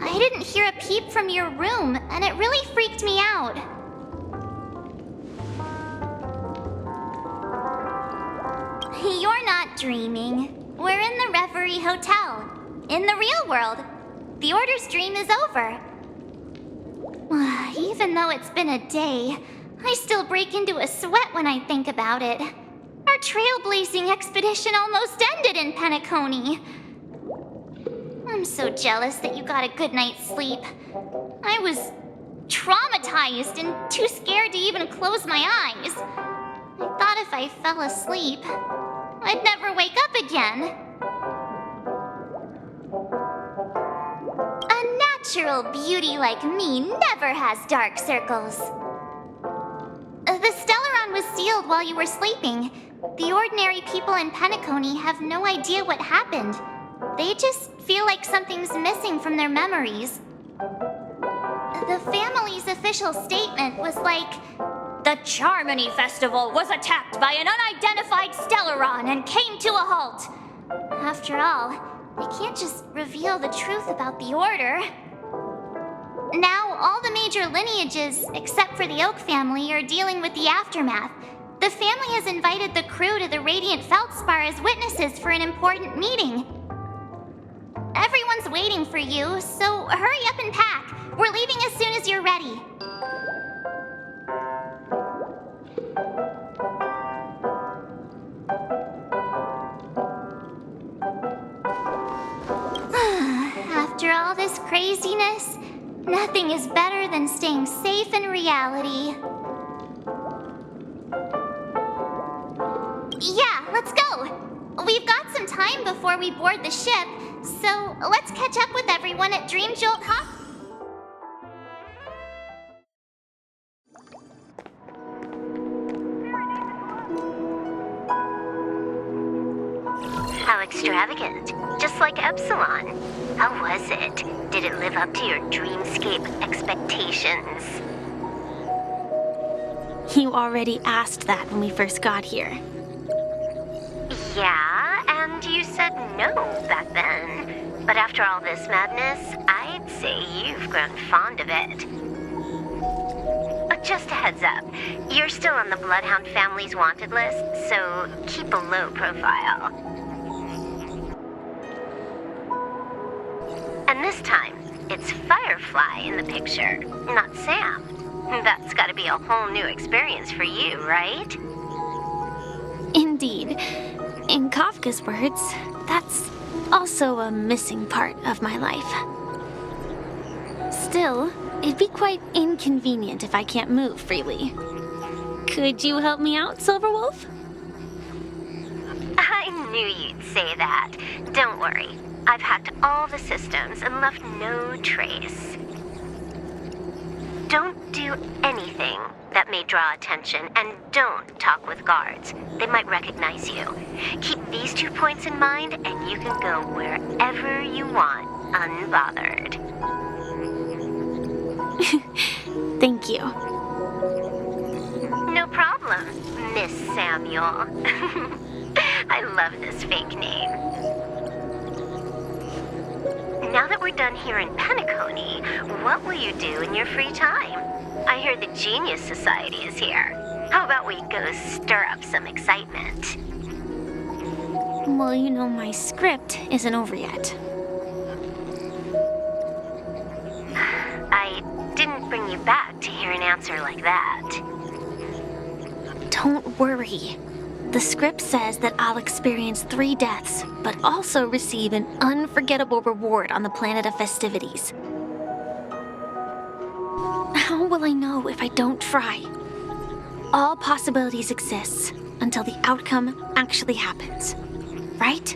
I didn't hear a peep from your room, and it really freaked me out. You're not dreaming. We're in the Reverie Hotel. In the real world. The Order's dream is over. Even though it's been a day, I still break into a sweat when I think about it. Our trailblazing expedition almost ended in Penacony. I'm so jealous that you got a good night's sleep. I was traumatized and too scared to even close my eyes. I thought if I fell asleep, I'd never wake up again. A natural beauty like me never has dark circles. The Stellaron was sealed while you were sleeping. The ordinary people in Penacony have no idea what happened. They just feel like something's missing from their memories. The family's official statement was like, "The Charmony Festival was attacked by an unidentified Stellaron and came to a halt." After all, they can't just reveal the truth about the Order. Now, all the major lineages, except for the Oak family, are dealing with the aftermath. The family has invited the crew to the Radiant Feldspar as witnesses for an important meeting. Everyone's waiting for you, so hurry up and pack. We're leaving as soon as you're ready. After all this craziness, nothing is better than staying safe in reality. Yeah, let's go. We've got some time before we board the ship, so let's catch up with everyone at Dream Jolt Hop. How extravagant. Just like Epsilon. How was it? Did it live up to your dreamscape expectations? You already asked that when we first got here. Yeah, and you said no back then. But after all this madness, I'd say you've grown fond of it. But just a heads up, you're still on the Bloodhound family's wanted list, so keep a low profile. And this time, it's Firefly in the picture, not Sam. That's gotta be a whole new experience for you, right? Indeed. In Kafka's words, that's also a missing part of my life. Still, it'd be quite inconvenient if I can't move freely. Could you help me out, Silverwolf? I knew you'd say that. Don't worry. I've hacked all the systems and left no trace. Don't do anything that may draw attention, and don't talk with guards. They might recognize you. Keep these 2 points in mind, and you can go wherever you want, unbothered. Thank you. No problem, Miss Samuel. I love this fake name. Now that we're done here in Penacony, what will you do in your free time? I hear the Genius Society is here. How about we go stir up some excitement? Well, you know, my script isn't over yet. I didn't bring you back to hear an answer like that. Don't worry. The script says that I'll experience 3 deaths, but also receive an unforgettable reward on the planet of festivities. How will I know if I don't try? All possibilities exist until the outcome actually happens, right?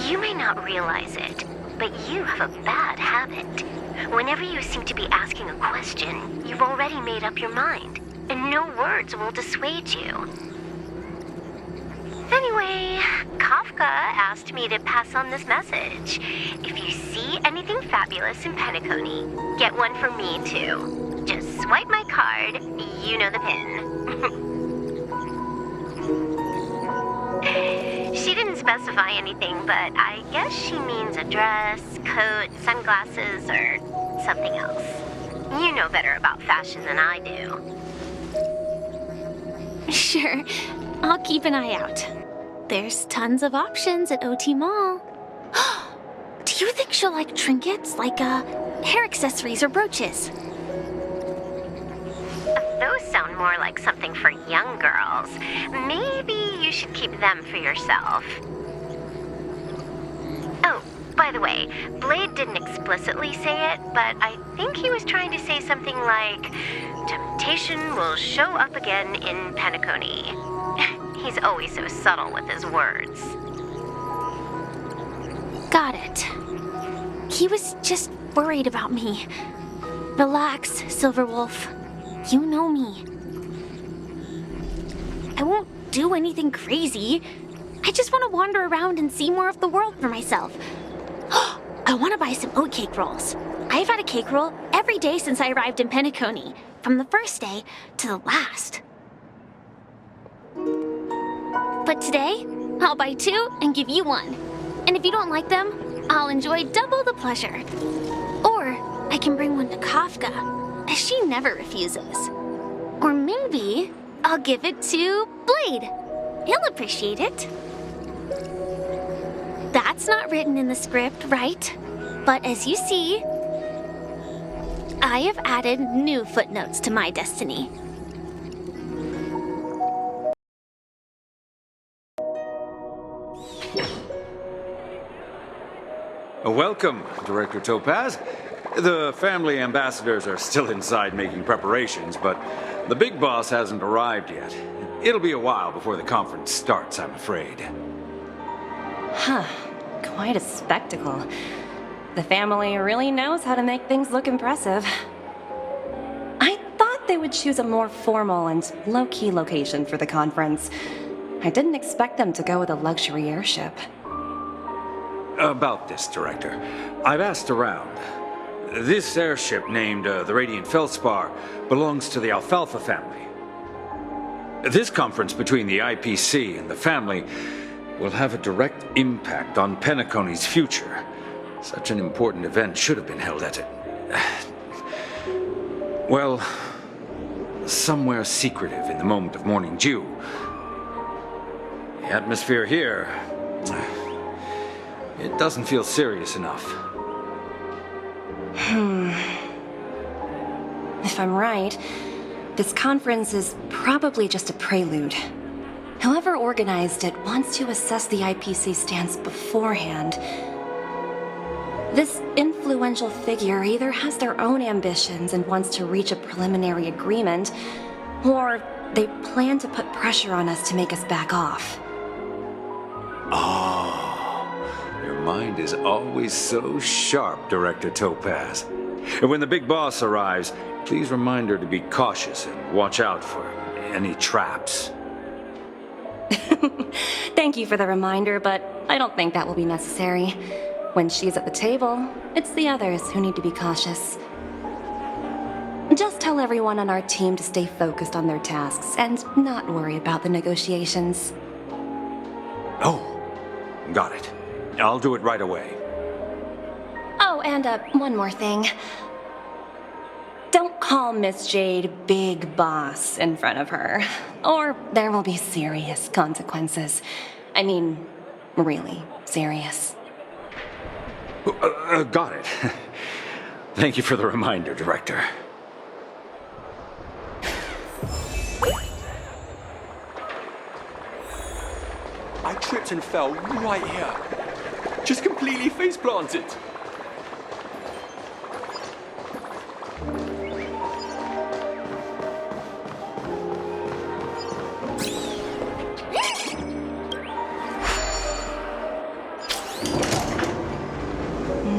You may not realize it, but you have a bad habit. Whenever you seem to be asking a question, you've already made up your mind, and no words will dissuade you. Anyway, Kafka asked me to pass on this message. If you see anything fabulous in Penacony, get one for me too. Just swipe my card, you know the pin. She didn't specify anything, but I guess she means a dress, coat, sunglasses, or something else. You know better about fashion than I do. Sure, I'll keep an eye out. There's tons of options at OT Mall. Do you think she'll like trinkets, like hair accessories or brooches? Those sound more like something for young girls. Maybe you should keep them for yourself. Oh, by the way, Blade didn't explicitly say it, but I think he was trying to say something like, temptation will show up again in Penacony. He's always so subtle with his words. Got it. He was just worried about me. Relax, Silverwolf. You know me. I won't do anything crazy. I just want to wander around and see more of the world for myself. I want to buy some oatcake rolls. I've had a cake roll every day since I arrived in Penacony, from the first day to the last. But today, I'll buy 2 and give you 1. And if you don't like them, I'll enjoy double the pleasure. Or I can bring one to Kafka, as she never refuses. Or maybe I'll give it to Blade. He'll appreciate it. That's not written in the script, right? But as you see, I have added new footnotes to my destiny. Welcome, Director Topaz. The family ambassadors are still inside making preparations, but the big boss hasn't arrived yet. It'll be a while before the conference starts, I'm afraid. Huh. Quite a spectacle. The family really knows how to make things look impressive. I thought they would choose a more formal and low-key location for the conference. I didn't expect them to go with a luxury airship. About this, Director. I've asked around. This airship, named the Radiant Feldspar, belongs to the Alfalfa family. This conference between the IPC and the family will have a direct impact on Penacony's future. Such an important event should have been held at it. Well, somewhere secretive in the moment of morning dew. The atmosphere here, it doesn't feel serious enough. If I'm right, this conference is probably just a prelude. Whoever organized it wants to assess the IPC stance beforehand. This influential figure either has their own ambitions and wants to reach a preliminary agreement, or they plan to put pressure on us to make us back off. Oh, your mind is always so sharp, Director Topaz. And when the big boss arrives, please remind her to be cautious and watch out for any traps. Thank you for the reminder, but I don't think that will be necessary. When she's at the table, it's the others who need to be cautious. Just tell everyone on our team to stay focused on their tasks and not worry about the negotiations. Oh, got it. I'll do it right away. Oh, and one more thing. Don't call Miss Jade Big Boss in front of her, or there will be serious consequences. I mean, really serious. Got it. Thank you for the reminder, Director. I tripped and fell right here. Just completely face planted.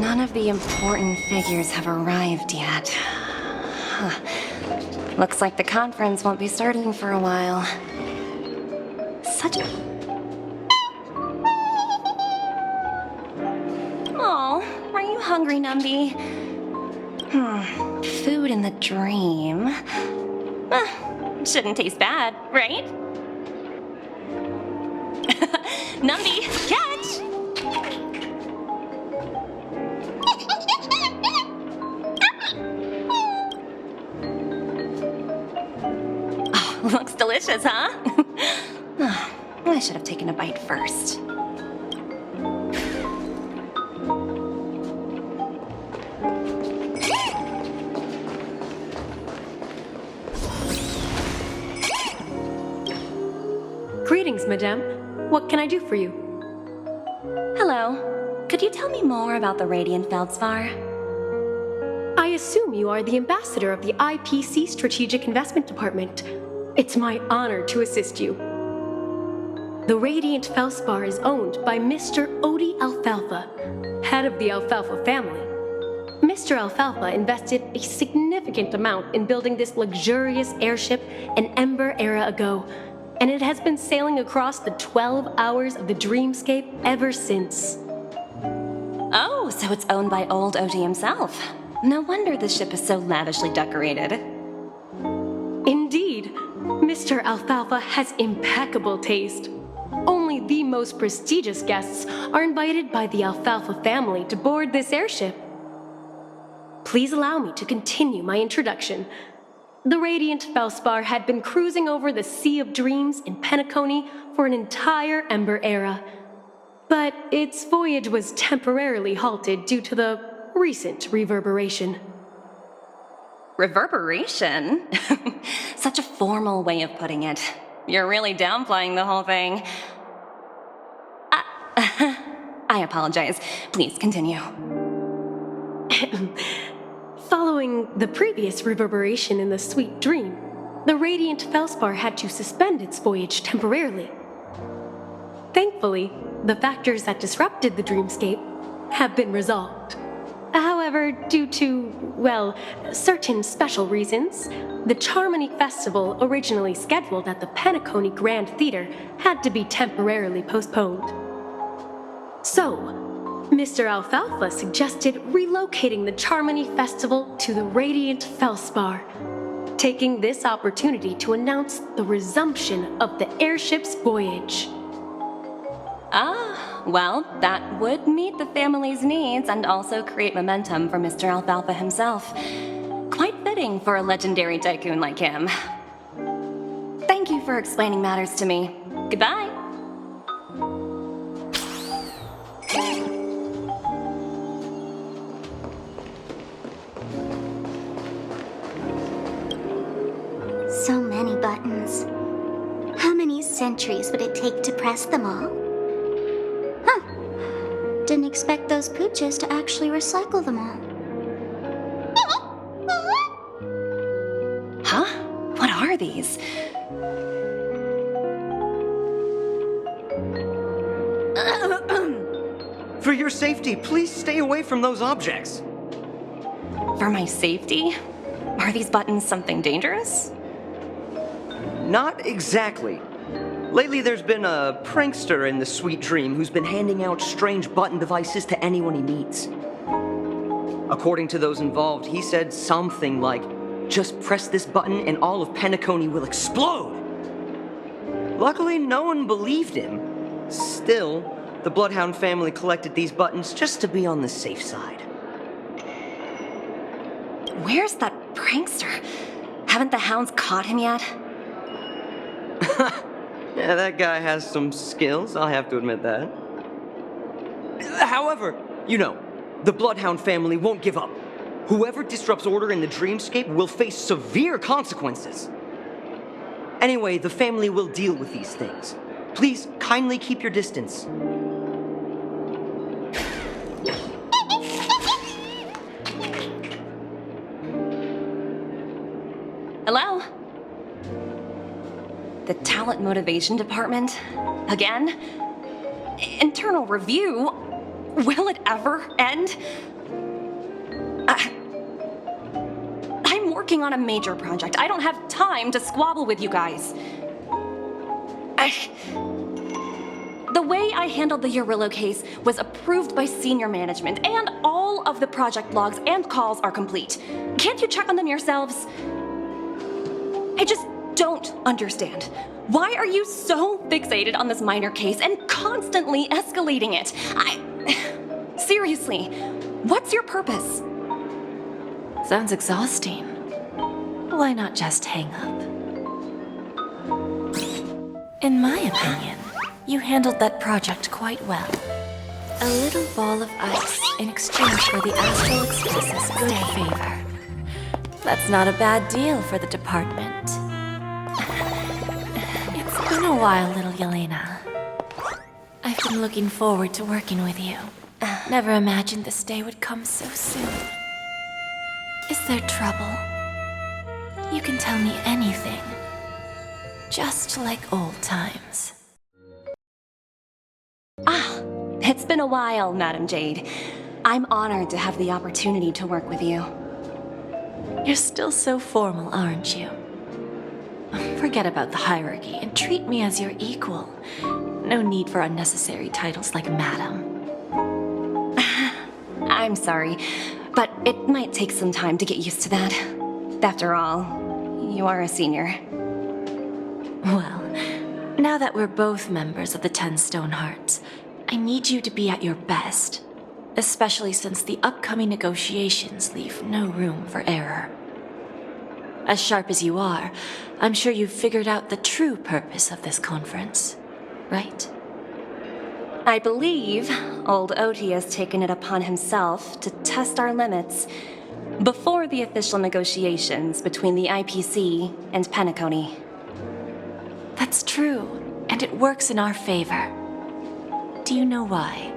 None of the important figures have arrived yet. Huh. Looks like the conference won't be starting for a while. Such a... Oh, are you hungry, Numby? Food in the dream. Shouldn't taste bad, right? Numby, catch! Oh, looks delicious, huh? I should have taken a bite first. Greetings, madame. What can I do for you? Hello. Could you tell me more about the Radiant Feldspar? I assume you are the ambassador of the IPC Strategic Investment Department. It's my honor to assist you. The Radiant Feldspar is owned by Mr. Odie Alfalfa, head of the Alfalfa family. Mr. Alfalfa invested a significant amount in building this luxurious airship an Ember era ago, and it has been sailing across the 12 hours of the dreamscape ever since. Oh, so it's owned by old Odie himself. No wonder the ship is so lavishly decorated. Indeed, Mr. Alfalfa has impeccable taste. Only the most prestigious guests are invited by the Alfalfa family to board this airship. Please allow me to continue my introduction. The Radiant Feldspar had been cruising over the Sea of Dreams in Penacony for an entire Ember era. But its voyage was temporarily halted due to the recent reverberation. Reverberation? Such a formal way of putting it. You're really downplaying the whole thing. I apologize. Please continue. Following the previous reverberation in the Sweet Dream, the Radiant Feldspar had to suspend its voyage temporarily. Thankfully, the factors that disrupted the dreamscape have been resolved. However, due to, well, certain special reasons, the Charmony Festival originally scheduled at the Penacony Grand Theater had to be temporarily postponed. So, Mr. Alfalfa suggested relocating the Charmony Festival to the Radiant Feldspar, taking this opportunity to announce the resumption of the airship's voyage. Ah, well, that would meet the family's needs and also create momentum for Mr. Alfalfa himself. Quite fitting for a legendary tycoon like him. Thank you for explaining matters to me. Goodbye. So many buttons. How many centuries would it take to press them all? Huh. Didn't expect those pooches to actually recycle them all. Huh? What are these? For your safety, please stay away from those objects. For my safety? Are these buttons something dangerous? Not exactly. Lately, there's been a prankster in the Sweet Dream who's been handing out strange button devices to anyone he meets. According to those involved, he said something like, "Just press this button and all of Penacony will explode." Luckily, no one believed him. Still, the Bloodhound family collected these buttons just to be on the safe side. Where's that prankster? Haven't the hounds caught him yet? Yeah, that guy has some skills, I'll have to admit that. However, you know, the Bloodhound family won't give up. Whoever disrupts order in the dreamscape will face severe consequences. Anyway, the family will deal with these things. Please kindly keep your distance. Hello? The Talent Motivation Department? Again? Internal review? Will it ever end? I'm working on a major project. I don't have time to squabble with you guys. The way I handled the Urillo case was approved by senior management, and all of the project logs and calls are complete. Can't you check on them yourselves? don't understand. Why are you so fixated on this minor case and constantly escalating it? Seriously, what's your purpose? Sounds exhausting. Why not just hang up? In my opinion, you handled that project quite well. A little ball of ice in exchange for the Astral Express's good favor. That's not a bad deal for the department. It's been a while, little Yelena. I've been looking forward to working with you. Never imagined this day would come so soon. Is there trouble? You can tell me anything. Just like old times. It's been a while, Madam Jade. I'm honored to have the opportunity to work with you. You're still so formal, aren't you? Forget about the hierarchy and treat me as your equal. No need for unnecessary titles like Madam. I'm sorry, but it might take some time to get used to that. After all, you are a senior. Well, now that we're both members of the 10 Stone Hearts, I need you to be at your best, especially since the upcoming negotiations leave no room for error. As sharp as you are, I'm sure you've figured out the true purpose of this conference, right? I believe old Oti has taken it upon himself to test our limits before the official negotiations between the IPC and Penacony. That's true, and it works in our favor. Do you know why?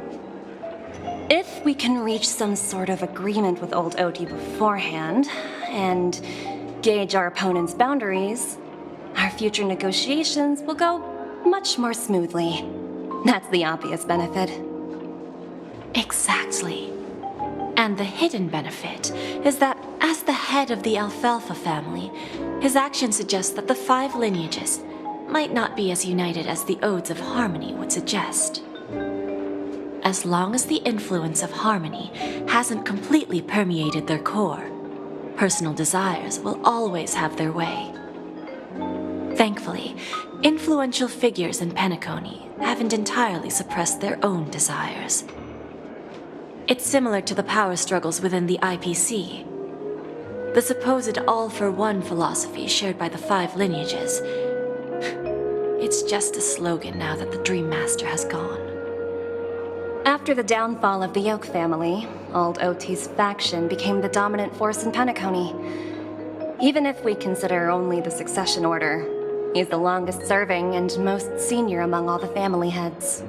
If we can reach some sort of agreement with old Oti beforehand, and gauge our opponent's boundaries, our future negotiations will go much more smoothly. That's the obvious benefit. Exactly. And the hidden benefit is that as the head of the Alfalfa family, his actions suggest that the 5 lineages might not be as united as the Odes of Harmony would suggest. As long as the influence of Harmony hasn't completely permeated their core, personal desires will always have their way. Thankfully, influential figures in Penacony haven't entirely suppressed their own desires. It's similar to the power struggles within the IPC. The supposed all-for-one philosophy shared by the 5 lineages. It's just a slogan now that the Dream Master has gone. After the downfall of the Oak family, old Oti's faction became the dominant force in Penacony. Even if we consider only the succession order, he's the longest serving and most senior among all the family heads.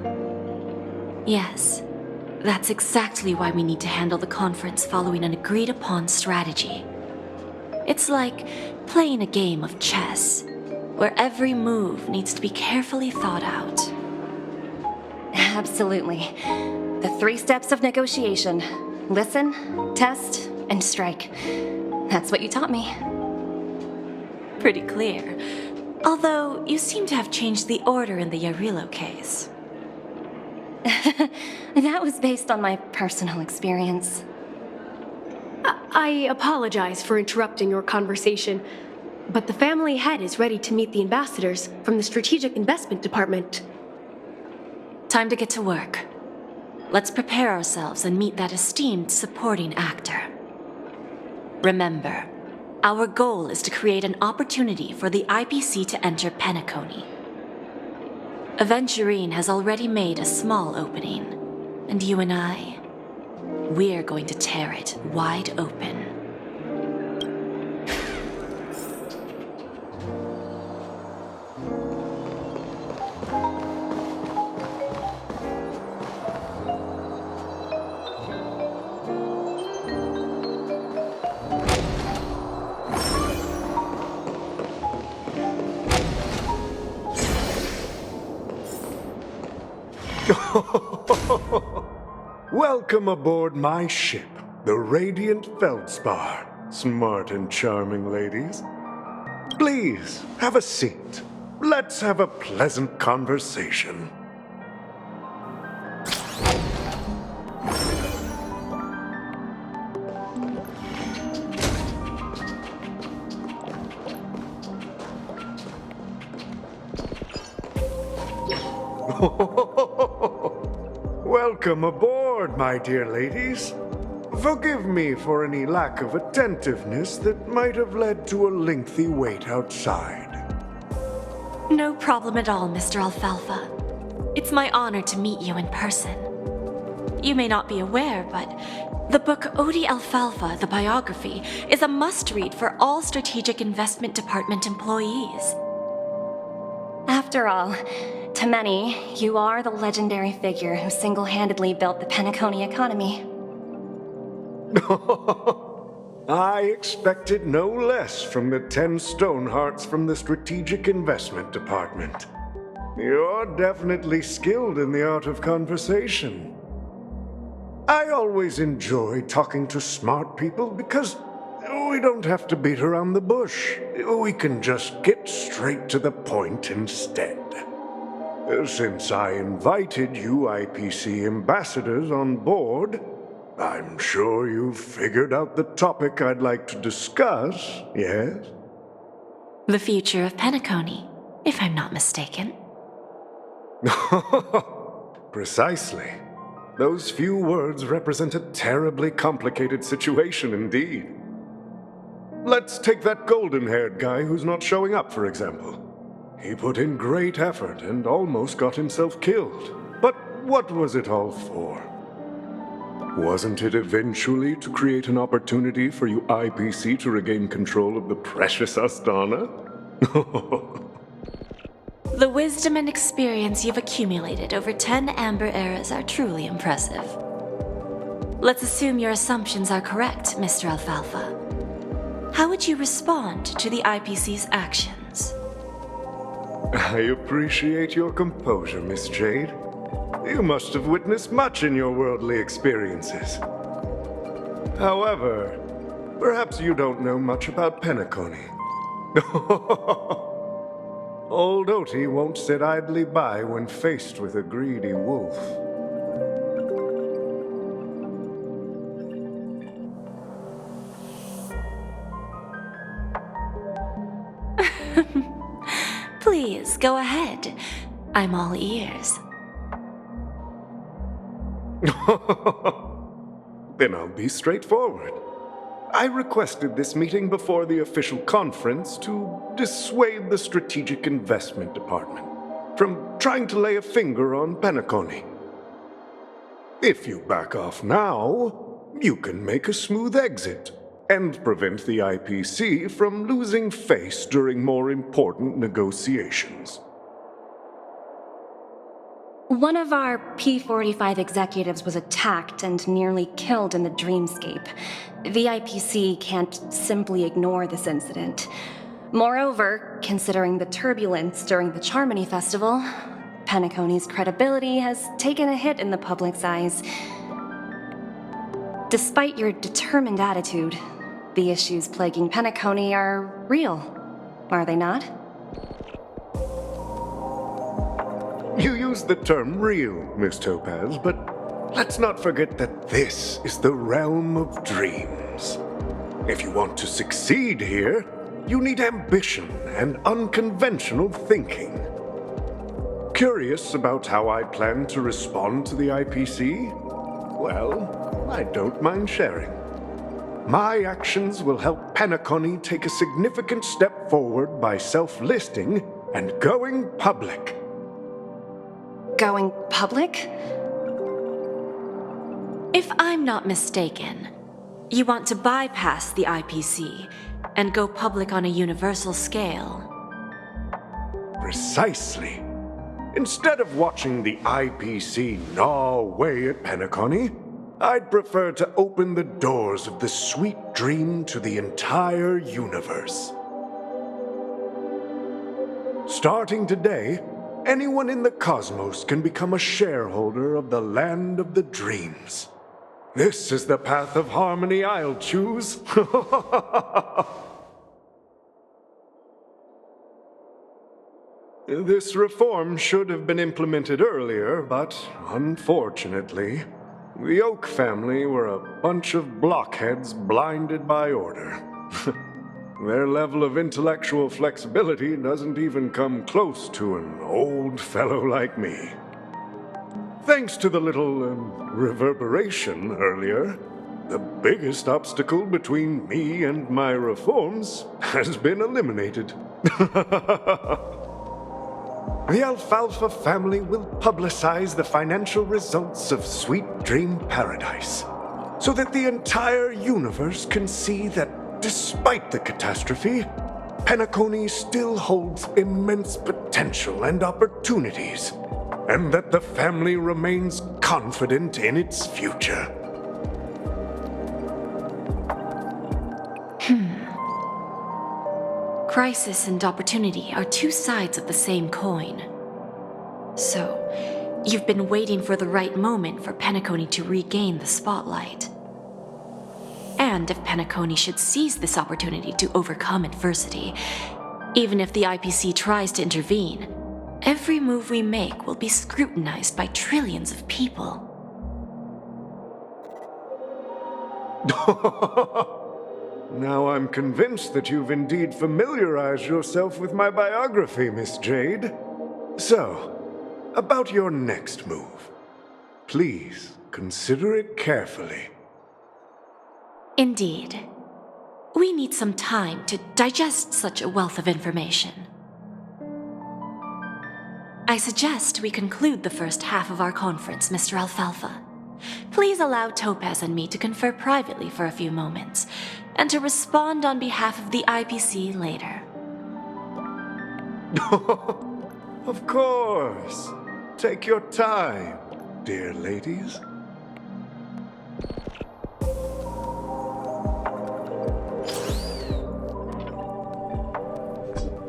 Yes, that's exactly why we need to handle the conference following an agreed-upon strategy. It's like playing a game of chess, where every move needs to be carefully thought out. Absolutely. The 3 steps of negotiation. Listen, test, and strike. That's what you taught me. Pretty clear. Although, you seem to have changed the order in the Yarilo case. That was based on my personal experience. I apologize for interrupting your conversation, but the family head is ready to meet the ambassadors from the Strategic Investment Department. Time to get to work. Let's prepare ourselves and meet that esteemed supporting actor. Remember, our goal is to create an opportunity for the IPC to enter Penacony. Aventurine has already made a small opening, and you and I, we're going to tear it wide open. Welcome aboard my ship, the Radiant Feldspar. Smart and charming ladies. Please, have a seat. Let's have a pleasant conversation. Welcome aboard, my dear ladies. Forgive me for any lack of attentiveness that might have led to a lengthy wait outside. No problem at all, Mr. Alfalfa. It's my honor to meet you in person. You may not be aware, but the book Odie Alfalfa, the biography, is a must-read for all Strategic Investment Department employees. After all, to many, you are the legendary figure who single-handedly built the Penacony economy. I expected no less from the 10 Stonehearts from the Strategic Investment Department. You're definitely skilled in the art of conversation. I always enjoy talking to smart people because we don't have to beat around the bush. We can just get straight to the point instead. Since I invited you IPC ambassadors on board, I'm sure you've figured out the topic I'd like to discuss, yes? The future of Penacony, if I'm not mistaken. Precisely. Those few words represent a terribly complicated situation indeed. Let's take that golden-haired guy who's not showing up, for example. He put in great effort and almost got himself killed. But what was it all for? Wasn't it eventually to create an opportunity for you IPC to regain control of the precious Astana? The wisdom and experience you've accumulated over 10 Amber Eras are truly impressive. Let's assume your assumptions are correct, Mr. Alfalfa. How would you respond to the IPC's actions? I appreciate your composure, Miss Jade. You must have witnessed much in your worldly experiences. However, perhaps you don't know much about Penacony. Old Oti won't sit idly by when faced with a greedy wolf. Please, go ahead. I'm all ears. Then I'll be straightforward. I requested this meeting before the official conference to dissuade the Strategic Investment Department from trying to lay a finger on Penacony. If you back off now, you can make a smooth exit and prevent the IPC from losing face during more important negotiations. One of our P-45 executives was attacked and nearly killed in the dreamscape. The IPC can't simply ignore this incident. Moreover, considering the turbulence during the Charmony Festival, Penacony's credibility has taken a hit in the public's eyes. Despite your determined attitude, the issues plaguing Penacony are real, are they not? You used the term real, Miss Topaz, but let's not forget that this is the realm of dreams. If you want to succeed here, you need ambition and unconventional thinking. Curious about how I plan to respond to the IPC? Well, I don't mind sharing. My actions will help Penacony take a significant step forward by self-listing and going public. Going public? If I'm not mistaken, you want to bypass the IPC and go public on a universal scale. Precisely. Instead of watching the IPC gnaw away at Penacony, I'd prefer to open the doors of the sweet dream to the entire universe. Starting today, anyone in the cosmos can become a shareholder of the land of the dreams. This is the path of harmony I'll choose. This reform should have been implemented earlier, but unfortunately, the Oak family were a bunch of blockheads blinded by order. Their level of intellectual flexibility doesn't even come close to an old fellow like me. Thanks to the little reverberation earlier, the biggest obstacle between me and my reforms has been eliminated. The Alfalfa family will publicize the financial results of Sweet Dream Paradise, so that the entire universe can see that despite the catastrophe, Penacony still holds immense potential and opportunities, and that the family remains confident in its future. Crisis and opportunity are two sides of the same coin. So, you've been waiting for the right moment for Penacony to regain the spotlight. And if Penacony should seize this opportunity to overcome adversity, even if the IPC tries to intervene, every move we make will be scrutinized by trillions of people. Now I'm convinced that you've indeed familiarized yourself with my biography, Miss Jade. So, about your next move. Please consider it carefully. Indeed. We need some time to digest such a wealth of information. I suggest we conclude the first half of our conference, Mr. Alfalfa. Please allow Topaz and me to confer privately for a few moments, and to respond on behalf of the IPC later. Of course. Take your time, dear ladies.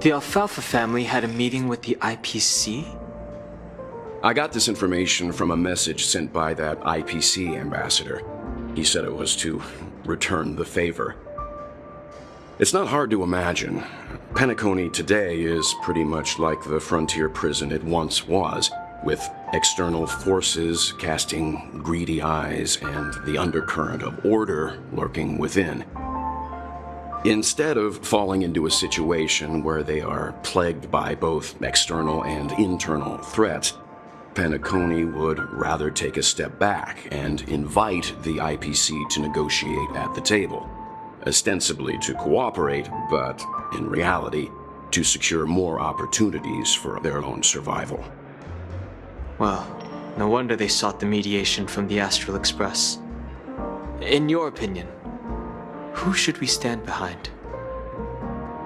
The Alfalfa family had a meeting with the IPC? I got this information from a message sent by that IPC ambassador. He said it was to return the favor. It's not hard to imagine. Penacony today is pretty much like the frontier prison it once was, with external forces casting greedy eyes and the undercurrent of order lurking within. Instead of falling into a situation where they are plagued by both external and internal threats, Penacony would rather take a step back and invite the IPC to negotiate at the table, ostensibly to cooperate, but in reality, to secure more opportunities for their own survival. Well, no wonder they sought the mediation from the Astral Express. In your opinion, who should we stand behind?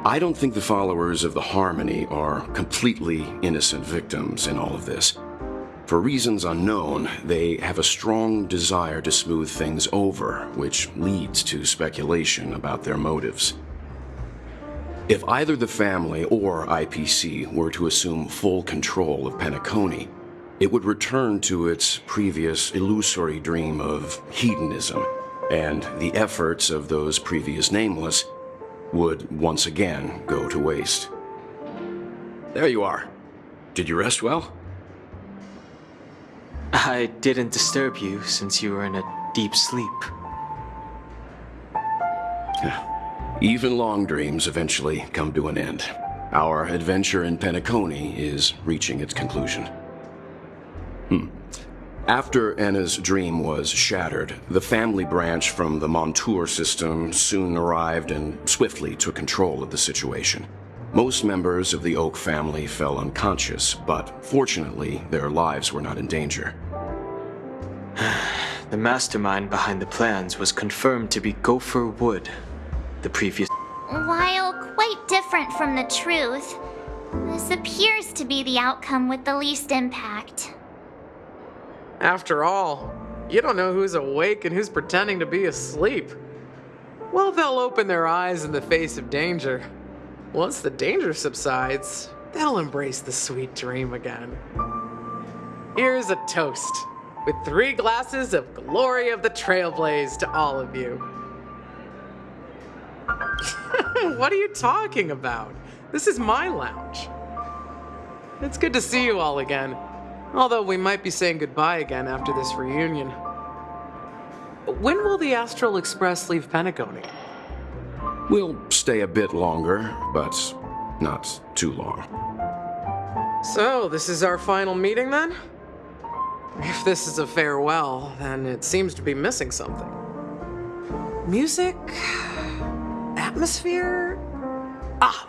I don't think the followers of the Harmony are completely innocent victims in all of this. For reasons unknown, they have a strong desire to smooth things over, which leads to speculation about their motives. If either the family or IPC were to assume full control of Penacony, it would return to its previous illusory dream of hedonism, and the efforts of those previous nameless would once again go to waste. There you are. Did you rest well? I didn't disturb you since you were in a deep sleep. Even long dreams eventually come to an end. Our adventure in Penacony is reaching its conclusion. After Enna's dream was shattered, the family branch from the Montour system soon arrived and swiftly took control of the situation. Most members of the Oak family fell unconscious, but fortunately, their lives were not in danger. The mastermind behind the plans was confirmed to be Gopher Wood, the previous... While quite different from the truth, this appears to be the outcome with the least impact. After all, you don't know who's awake and who's pretending to be asleep. Well, they'll open their eyes in the face of danger. Once the danger subsides, they'll embrace the sweet dream again. Here's a toast, with 3 glasses of glory of the Trailblaze to all of you. What are you talking about? This is my lounge. It's good to see you all again, although we might be saying goodbye again after this reunion. When will the Astral Express leave Penacony? We'll stay a bit longer, but not too long. So, this is our final meeting then? If this is a farewell, then it seems to be missing something. Music? Atmosphere?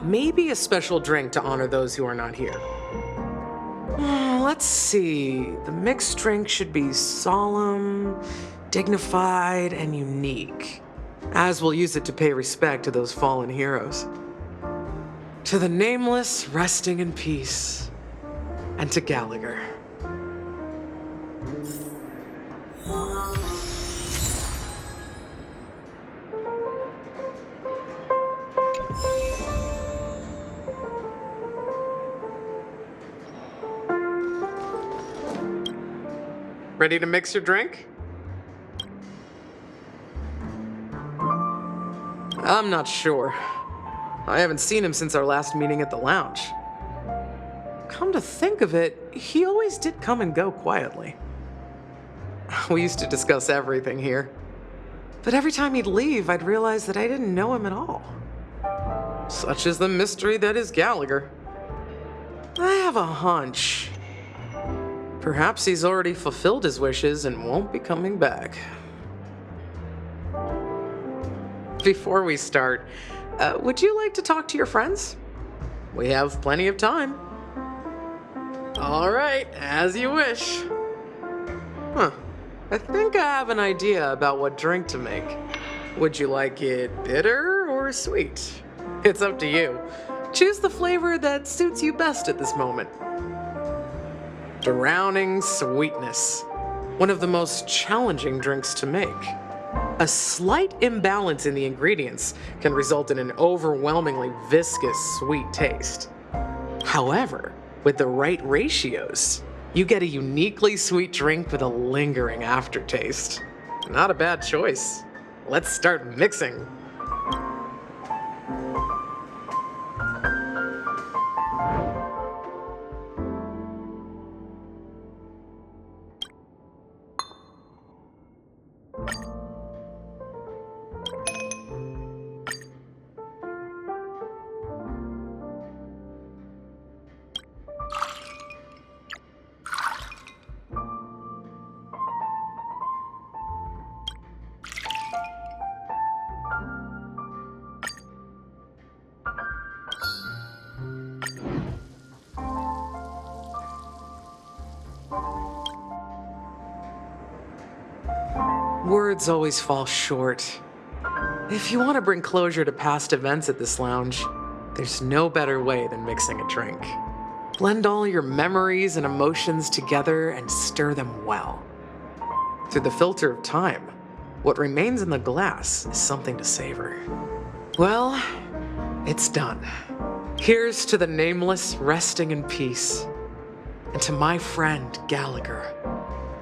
Maybe a special drink to honor those who are not here. Let's see. The mixed drink should be solemn, dignified, and unique, as we'll use it to pay respect to those fallen heroes. To the nameless, resting in peace, and to Gallagher. Ready to mix your drink? I'm not sure. I haven't seen him since our last meeting at the lounge. Come to think of it, he always did come and go quietly. We used to discuss everything here. But every time he'd leave, I'd realize that I didn't know him at all. Such is the mystery that is Gallagher. I have a hunch. Perhaps he's already fulfilled his wishes and won't be coming back. Before we start, would you like to talk to your friends? We have plenty of time. All right, as you wish. I think I have an idea about what drink to make. Would you like it bitter or sweet? It's up to you. Choose the flavor that suits you best at this moment. Drowning sweetness. One of the most challenging drinks to make. A slight imbalance in the ingredients can result in an overwhelmingly viscous sweet taste. However, with the right ratios, you get a uniquely sweet drink with a lingering aftertaste. Not a bad choice. Let's start mixing. Words always fall short. If you want to bring closure to past events at this lounge, there's no better way than mixing a drink. Blend all your memories and emotions together and stir them well. Through the filter of time, what remains in the glass is something to savor. Well, it's done. Here's to the nameless resting in peace, and to my friend Gallagher.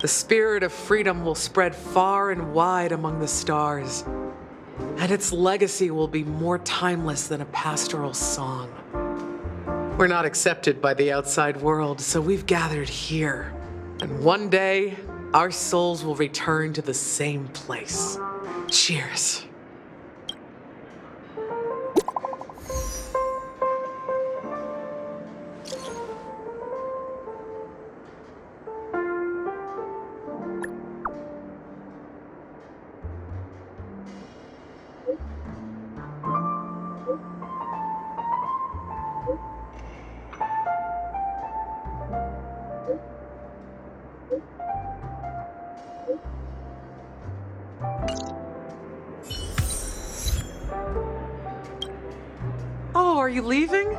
The spirit of freedom will spread far and wide among the stars, and its legacy will be more timeless than a pastoral song. We're not accepted by the outside world, so we've gathered here. And one day, our souls will return to the same place. Cheers. Oh, are you leaving?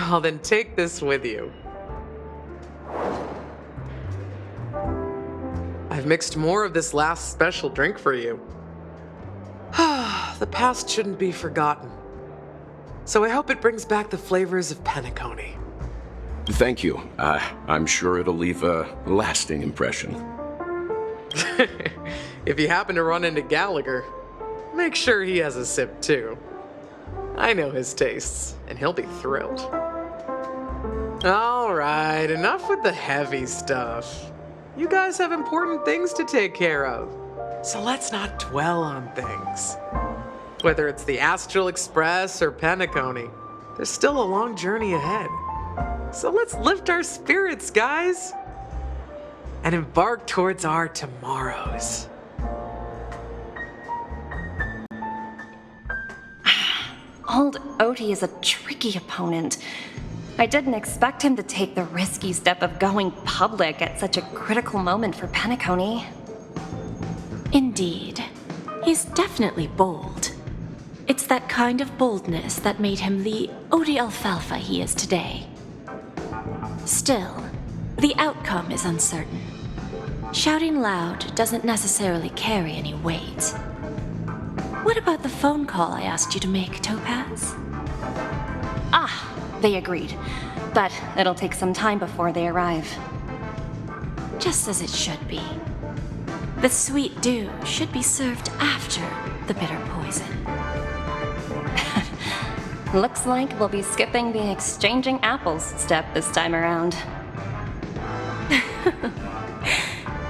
Oh, then take this with you. I've mixed more of this last special drink for you. The past shouldn't be forgotten. So I hope it brings back the flavors of Penacony. Thank you. I'm sure it'll leave a lasting impression. If you happen to run into Gallagher, make sure he has a sip too. I know his tastes, and he'll be thrilled. All right, enough with the heavy stuff. You guys have important things to take care of, so let's not dwell on things. Whether it's the Astral Express or Penacony, there's still a long journey ahead. So let's lift our spirits, guys. and embark towards our tomorrows. Old Odie is a tricky opponent. I didn't expect him to take the risky step of going public at such a critical moment for Penacony. Indeed. He's definitely bold. It's that kind of boldness that made him the Odie Alfalfa he is today. Still, the outcome is uncertain. Shouting loud doesn't necessarily carry any weight. What about the phone call I asked you to make, Topaz? Ah, they agreed. But it'll take some time before they arrive. Just as it should be. The sweet dew should be served after the bitter poison. Looks like we'll be skipping the exchanging apples step this time around.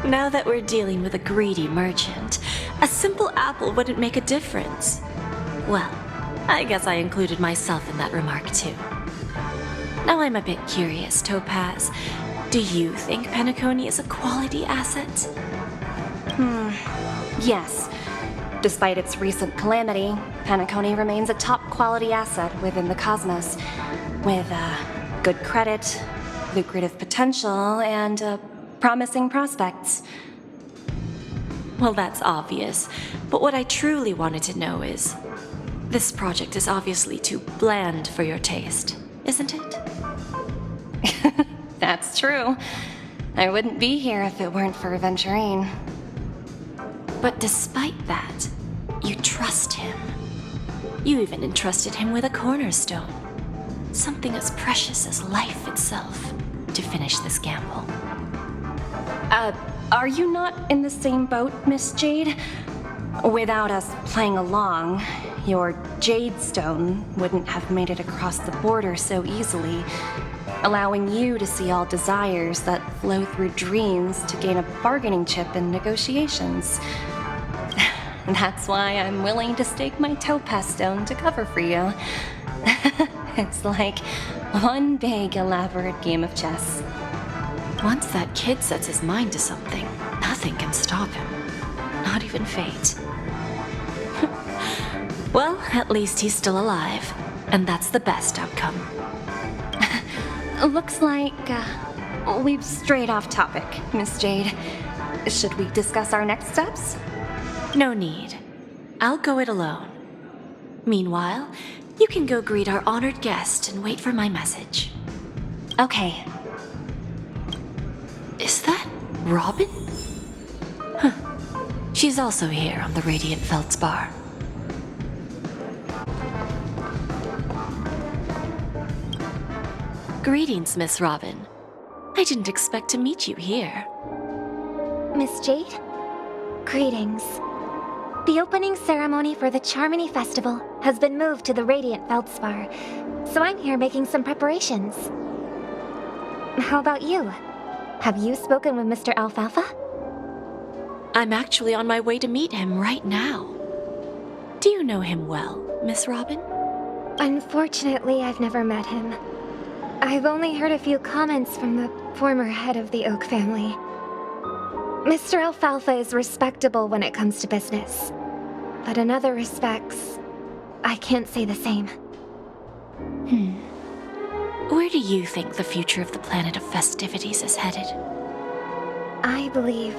Now that we're dealing with a greedy merchant, a simple apple wouldn't make a difference. Well, I guess I included myself in that remark too. Now I'm a bit curious, Topaz. Do you think Penacony is a quality asset? Yes. Despite its recent calamity, Penacony remains a top quality asset within the cosmos, with good credit, lucrative potential, and promising prospects. Well, that's obvious, but what I truly wanted to know is, this project is obviously too bland for your taste, isn't it? That's true. I wouldn't be here if it weren't for Venturine. But despite that, you trust him. You even entrusted him with a cornerstone. Something as precious as life itself, to finish this gamble. Are you not in the same boat, Miss Jade? Without us playing along, your Jade Stone wouldn't have made it across the border so easily, allowing you to see all desires that flow through dreams to gain a bargaining chip in negotiations. That's why I'm willing to stake my Topaz Stone to cover for you. It's like one big, elaborate game of chess. Once that kid sets his mind to something, nothing can stop him. Not even fate. Well, at least he's still alive, and that's the best outcome. Looks like we've strayed off topic, Miss Jade. Should we discuss our next steps? No need. I'll go it alone. Meanwhile, you can go greet our honored guest and wait for my message. Okay. Is that Robin? Huh. She's also here on the Radiant Feldspar. Greetings, Miss Robin. I didn't expect to meet you here. Miss Jade? Greetings. The opening ceremony for the Charmony Festival has been moved to the Radiant Feldspar, so I'm here making some preparations. How about you? Have you spoken with Mr. Alfalfa? I'm actually on my way to meet him right now. Do you know him well, Miss Robin? Unfortunately, I've never met him. I've only heard a few comments from the former head of the Oak family. Mr. Alfalfa is respectable when it comes to business, but in other respects, I can't say the same. Where do you think the future of the planet of festivities is headed? I believe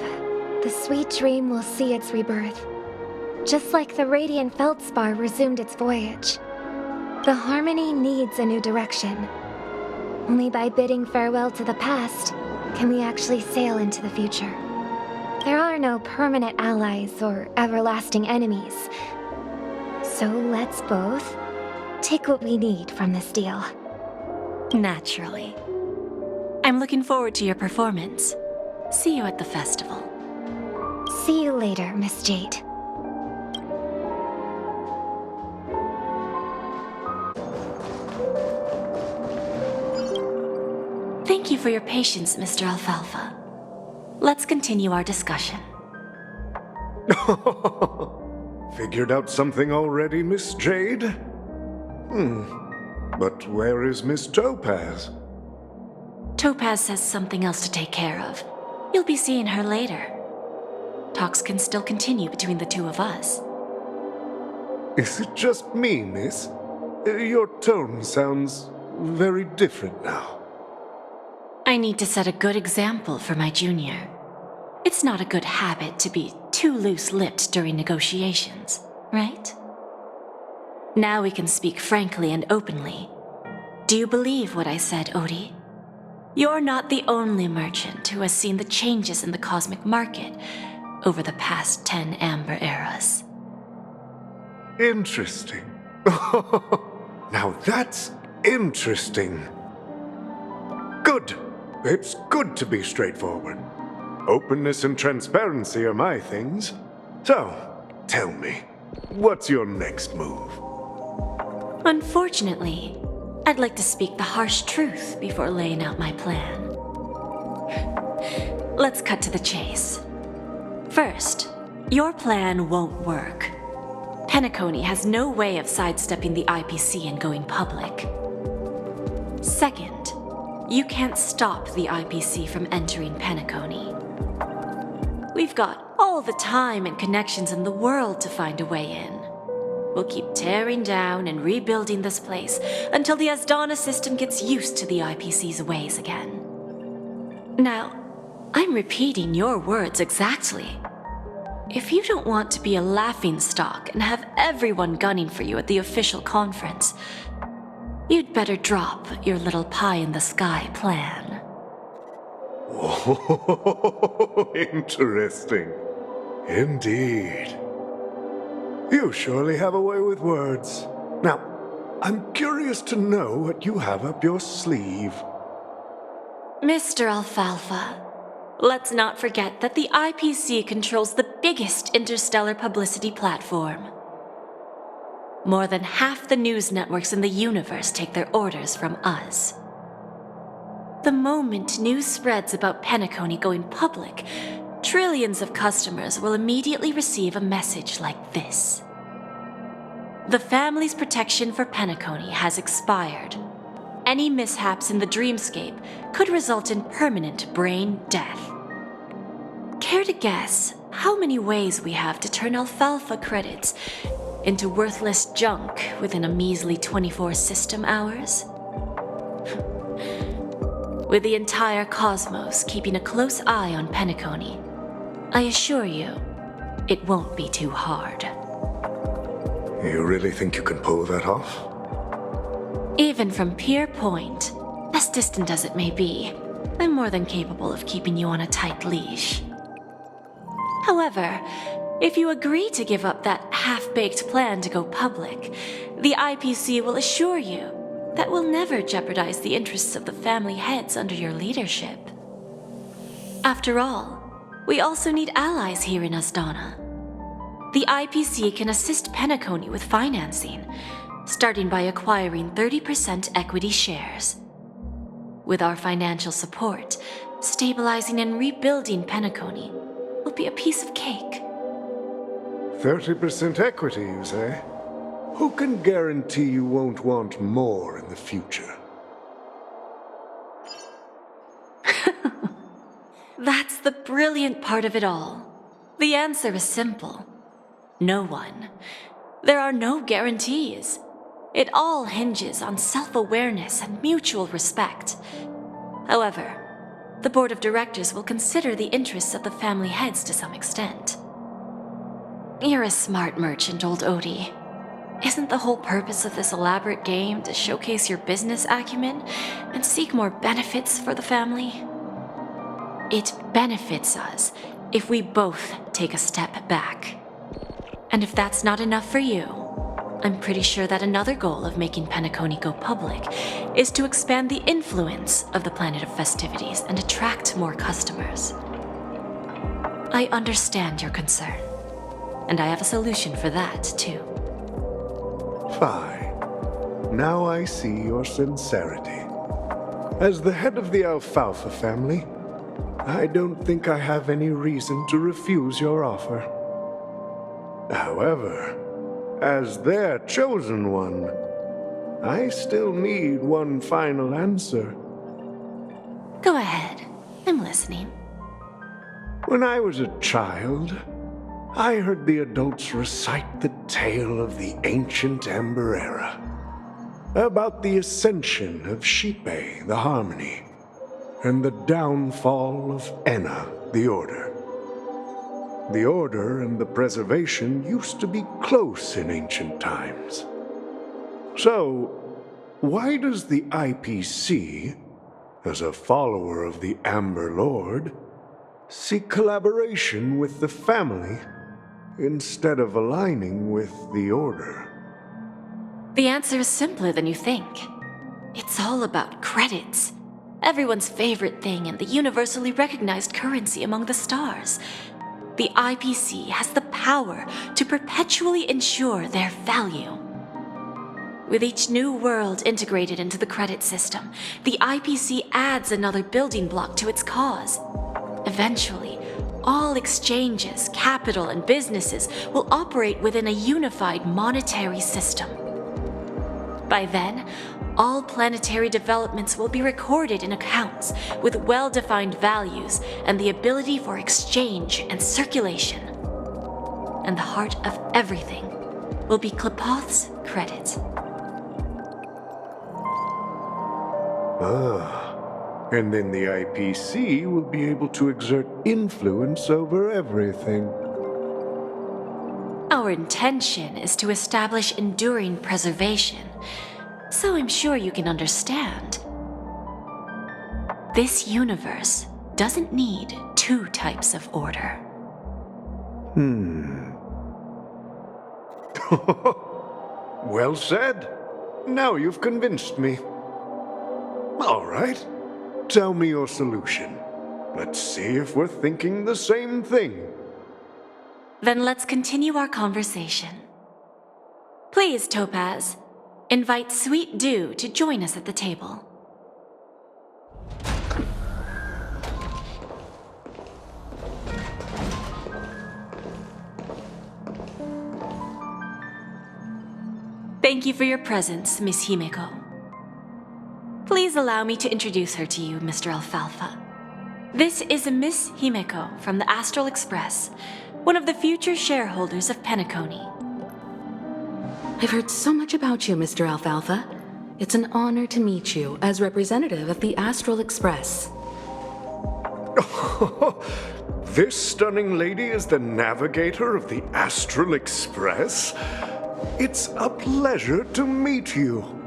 the sweet dream will see its rebirth, just like the Radiant Feldspar resumed its voyage. The Harmony needs a new direction. Only by bidding farewell to the past can we actually sail into the future. There are no permanent allies or everlasting enemies. So let's both take what we need from this deal. Naturally. I'm looking forward to your performance. See you at the festival. See you later, Miss Jade. Thank you for your patience, Mr. Alfalfa. Let's continue our discussion. Figured out something already, Miss Jade? But where is Miss Topaz? Topaz has something else to take care of. You'll be seeing her later. Talks can still continue between the two of us. Is it just me, miss? Your tone sounds very different now. I need to set a good example for my junior. It's not a good habit to be too loose-lipped during negotiations, right? Now we can speak frankly and openly. Do you believe what I said, Odie? You're not the only merchant who has seen the changes in the cosmic market over the past 10 Amber eras. Interesting. Now that's interesting. Good. It's good to be straightforward. Openness and transparency are my things. So, tell me, what's your next move? Unfortunately, I'd like to speak the harsh truth before laying out my plan. Let's cut to the chase. First, your plan won't work. Penacony has no way of sidestepping the IPC and going public. Second, you can't stop the IPC from entering Penacony. We've got all the time and connections in the world to find a way in. We'll keep tearing down and rebuilding this place until the Asdana system gets used to the IPC's ways again. Now, I'm repeating your words exactly. If you don't want to be a laughingstock and have everyone gunning for you at the official conference, you'd better drop your little pie-in-the-sky plan. Oh, interesting. Indeed. You surely have a way with words. Now, I'm curious to know what you have up your sleeve. Mr. Alfalfa, let's not forget that the IPC controls the biggest interstellar publicity platform. More than half the news networks in the universe take their orders from us. The moment news spreads about Penacony going public, trillions of customers will immediately receive a message like this. The family's protection for Penacony has expired. Any mishaps in the dreamscape could result in permanent brain death. Care to guess how many ways we have to turn alfalfa credits into worthless junk within a measly 24 system hours? With the entire cosmos keeping a close eye on Penacony, I assure you, it won't be too hard. You really think you can pull that off? Even from Pier Point, as distant as it may be, I'm more than capable of keeping you on a tight leash. However, if you agree to give up that half-baked plan to go public, the IPC will assure you that we'll never jeopardize the interests of the family heads under your leadership. After all, we also need allies here in Asdana. The IPC can assist Penacony with financing, starting by acquiring 30% equity shares. With our financial support, stabilizing and rebuilding Penacony will be a piece of cake. 30% equity, you say? Who can guarantee you won't want more in the future? That's the brilliant part of it all. The answer is simple. No one. There are no guarantees. It all hinges on self-awareness and mutual respect. However, the board of directors will consider the interests of the family heads to some extent. You're a smart merchant, old Odie. Isn't the whole purpose of this elaborate game to showcase your business acumen and seek more benefits for the family? It benefits us if we both take a step back. And if that's not enough for you, I'm pretty sure that another goal of making Penacony go public is to expand the influence of the Planet of Festivities and attract more customers. I understand your concern, and I have a solution for that, too. Fine. Now I see your sincerity. As the head of the Alfalfa family, I don't think I have any reason to refuse your offer. However, as their chosen one, I still need one final answer. Go ahead. I'm listening. When I was a child, I heard the adults recite the tale of the ancient Ember era, about the ascension of Shipe, the Harmony, and the downfall of Enna, the Order. The Order and the Preservation used to be close in ancient times. So, why does the IPC, as a follower of the Amber Lord, seek collaboration with the family instead of aligning with the Order? The answer is simpler than you think. It's all about credits. Everyone's favorite thing and the universally recognized currency among the stars. The IPC has the power to perpetually ensure their value. With each new world integrated into the credit system, the IPC adds another building block to its cause. Eventually, all exchanges, capital, and businesses will operate within a unified monetary system. By then, all planetary developments will be recorded in accounts with well-defined values and the ability for exchange and circulation. And the heart of everything will be Klepoth's credit. And then the IPC will be able to exert influence over everything. Our intention is to establish enduring preservation, so I'm sure you can understand. This universe doesn't need two types of order. Well said. Now you've convinced me. All right. Tell me your solution. Let's see if we're thinking the same thing. Then let's continue our conversation. Please, Topaz, invite Sweet Dew to join us at the table. Thank you for your presence, Miss Himeko. Please allow me to introduce her to you, Mr. Alfalfa. This is Miss Himeko from the Astral Express, one of the future shareholders of Penacony. I've heard so much about you, Mr. Alfalfa. It's an honor to meet you as representative of the Astral Express. This stunning lady is the navigator of the Astral Express? It's a pleasure to meet you.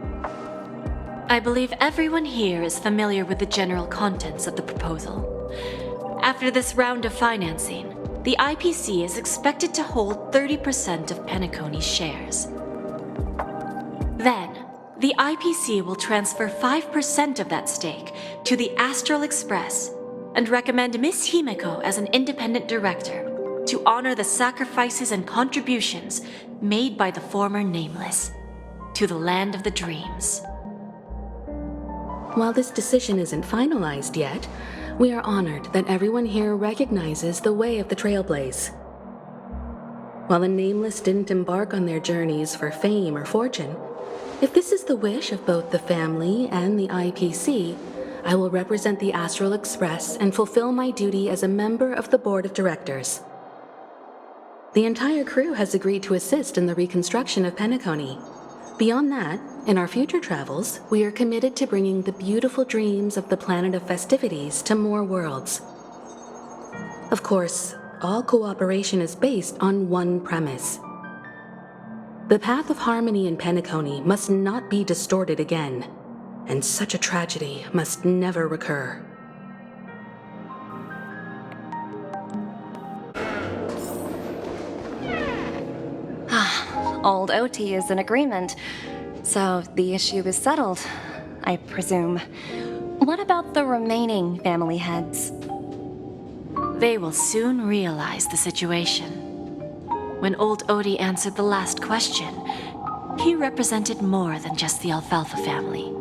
I believe everyone here is familiar with the general contents of the proposal. After this round of financing, the IPC is expected to hold 30% of Penacony's shares. Then, the IPC will transfer 5% of that stake to the Astral Express and recommend Miss Himeko as an independent director to honor the sacrifices and contributions made by the former Nameless to the land of the dreams. While this decision isn't finalized yet, we are honored that everyone here recognizes the way of the Trailblaze. While the Nameless didn't embark on their journeys for fame or fortune, if this is the wish of both the family and the IPC, I will represent the Astral Express and fulfill my duty as a member of the board of directors. The entire crew has agreed to assist in the reconstruction of Penacony. Beyond that, in our future travels, we are committed to bringing the beautiful dreams of the planet of festivities to more worlds. Of course, all cooperation is based on one premise. The path of harmony in Penacony must not be distorted again, and such a tragedy must never recur. Old OT is in agreement, so the issue is settled, I presume. What about the remaining family heads? They will soon realize the situation. When old Odie answered the last question, he represented more than just the Alfalfa family.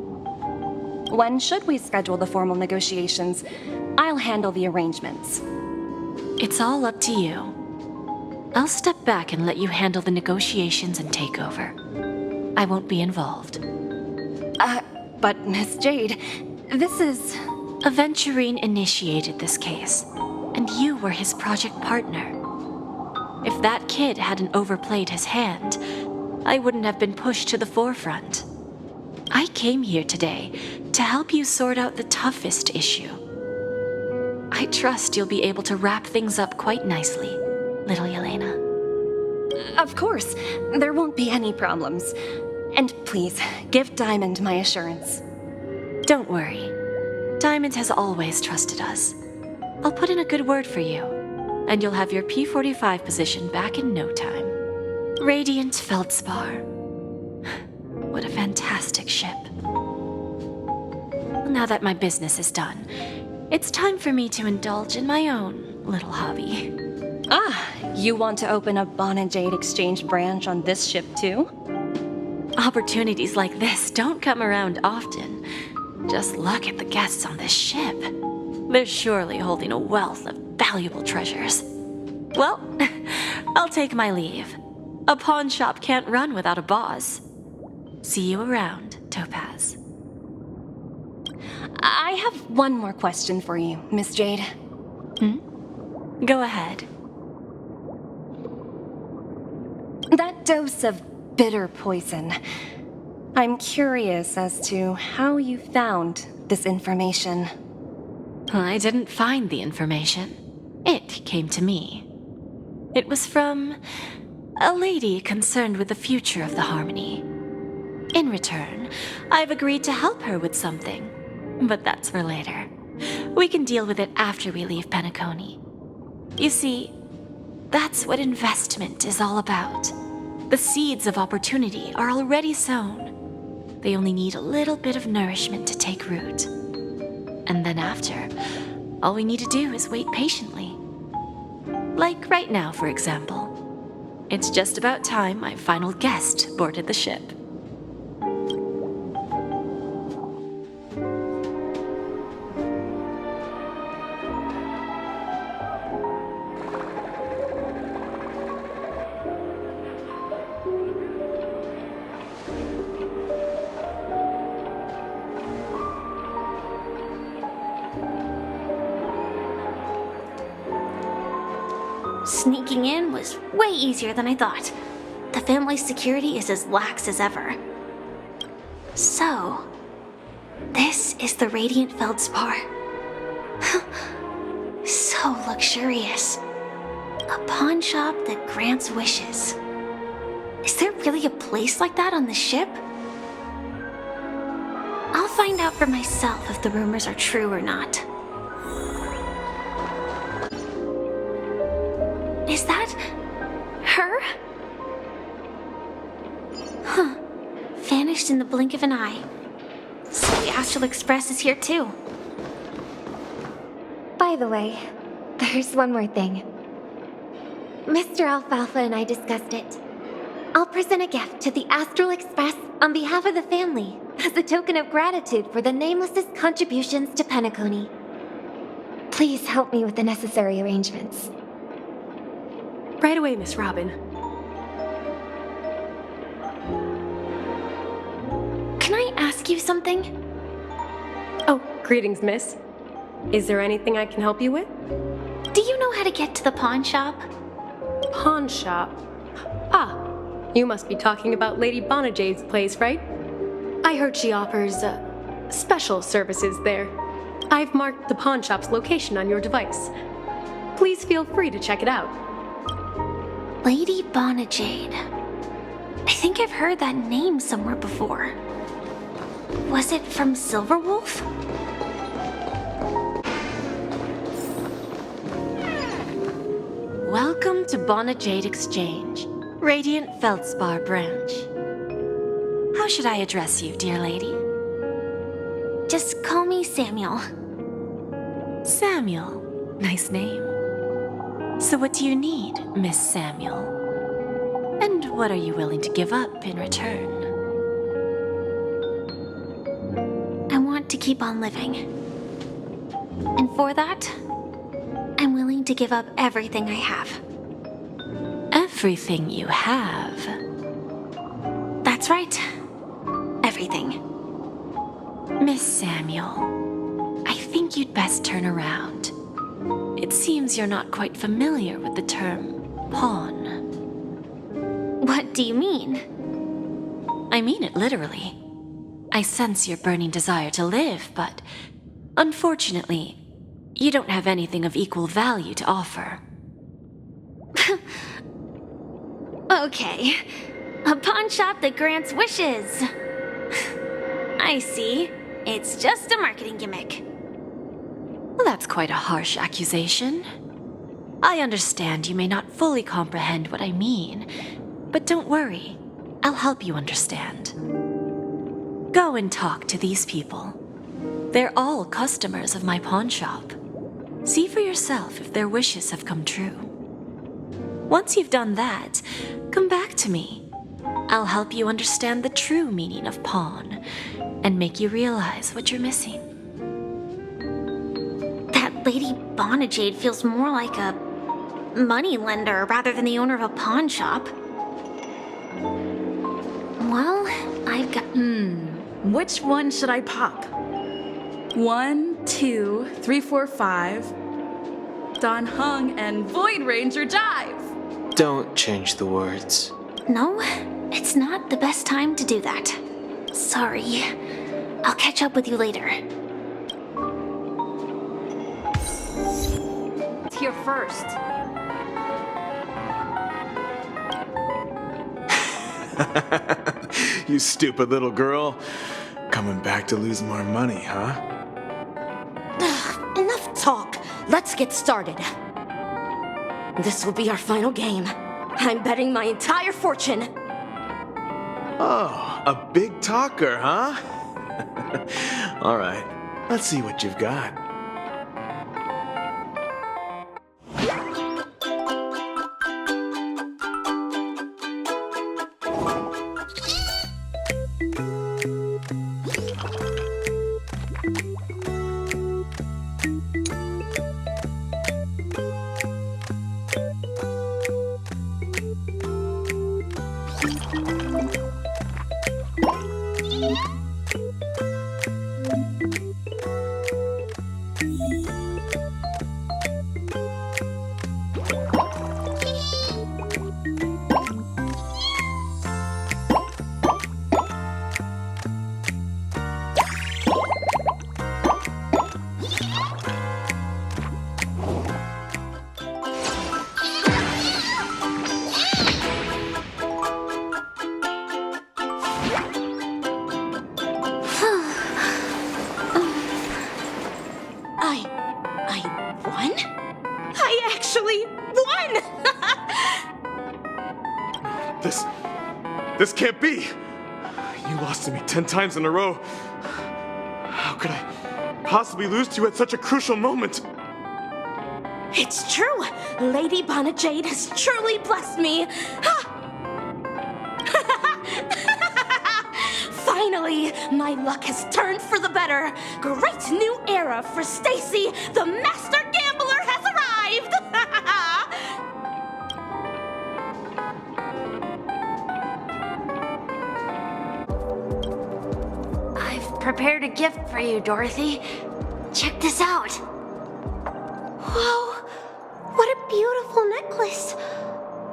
When should we schedule the formal negotiations? I'll handle the arrangements. It's all up to you. I'll step back and let you handle the negotiations and takeover. I won't be involved. But Miss Jade, this is... Aventurine initiated this case. and you were his project partner. If that kid hadn't overplayed his hand, I wouldn't have been pushed to the forefront. I came here today to help you sort out the toughest issue. I trust you'll be able to wrap things up quite nicely, little Yelena. Of course, there won't be any problems. And please, give Diamond my assurance. Don't worry. Diamond has always trusted us. I'll put in a good word for you, and you'll have your P-45 position back in no time. Radiant Feldspar. What a fantastic ship. Now that my business is done, it's time for me to indulge in my own little hobby. Ah, you want to open a Bonajade exchange branch on this ship too? Opportunities like this don't come around often. Just look at the guests on this ship. They're surely holding a wealth of valuable treasures. Well, I'll take my leave. A pawn shop can't run without a boss. See you around, Topaz. I have one more question for you, Miss Jade. Go ahead. That dose of bitter poison. I'm curious as to how you found this information. I didn't find the information. It came to me. It was from a lady concerned with the future of the Harmony. In return, I've agreed to help her with something. But that's for later. We can deal with it after we leave Penacony. You see, that's what investment is all about. The seeds of opportunity are already sown. They only need a little bit of nourishment to take root. And then after, all we need to do is wait patiently. Like right now, for example. It's just about time my final guest boarded the ship. Sneaking in was way easier than I thought. The family's security is as lax as ever. So, this is the Radiant Feldspar. So luxurious. A pawn shop that grants wishes. Is there really a place like that on the ship? I'll find out for myself if the rumors are true or not. Is that her? Huh. Vanished in the blink of an eye. So the Astral Express is here too. By the way, there's one more thing. Mr. Alfalfa and I discussed it. I'll present a gift to the Astral Express on behalf of the family as a token of gratitude for the Nameless's contributions to Penacony. Please help me with the necessary arrangements. Right away, Miss Robin. Can I ask you something? Oh, greetings, miss. Is there anything I can help you with? Do you know how to get to the pawn shop? Pawn shop? Ah, you must be talking about Lady Bonajade's place, right? I heard she offers, special services there. I've marked the pawn shop's location on your device. Please feel free to check it out. Lady Bonajade. I think I've heard that name somewhere before. Was it from Silverwolf? Welcome to Bonajade Exchange, Radiant Feldspar branch. How should I address you, dear lady? Just call me Samuel. Samuel. Nice name. So what do you need, Miss Samuel? And what are you willing to give up in return? I want to keep on living. And for that, I'm willing to give up everything I have. Everything you have? That's right. Everything. Miss Samuel, I think you'd best turn around. it seems you're not quite familiar with the term pawn. What do you mean? I mean it literally. I sense your burning desire to live, but unfortunately, you don't have anything of equal value to offer. Okay. A pawn shop that grants wishes. I see. It's just a marketing gimmick. Well, that's quite a harsh accusation. I understand you may not fully comprehend what I mean, but don't worry. I'll help you understand. Go and talk to these people. They're all customers of my pawn shop. See for yourself if their wishes have come true. Once you've done that, come back to me. I'll help you understand the true meaning of pawn and make you realize what you're missing. That Lady Bonajade feels more like a money lender rather than the owner of a pawn shop. Well, I've got... Which one should I pop? 1, 2, 3, 4, 5. Don Hung and Void Ranger Jive. Don't change the words. No, it's not the best time to do that. Sorry. I'll catch up with you later. Here first. You stupid little girl. Coming back to lose more money, huh? Enough talk. Let's get started. This will be our final game. I'm betting my entire fortune. Oh, a big talker, huh? All right, let's see what you've got. This can't be! You lost to me 10 times in a row. How could I possibly lose to you at such a crucial moment? It's true! Lady Bonajade has truly blessed me! Finally, my luck has turned for the better! Great new era for Stacy! The Master Gambler has arrived! Prepared a gift for you, Dorothy. Check this out. Whoa! What a beautiful necklace!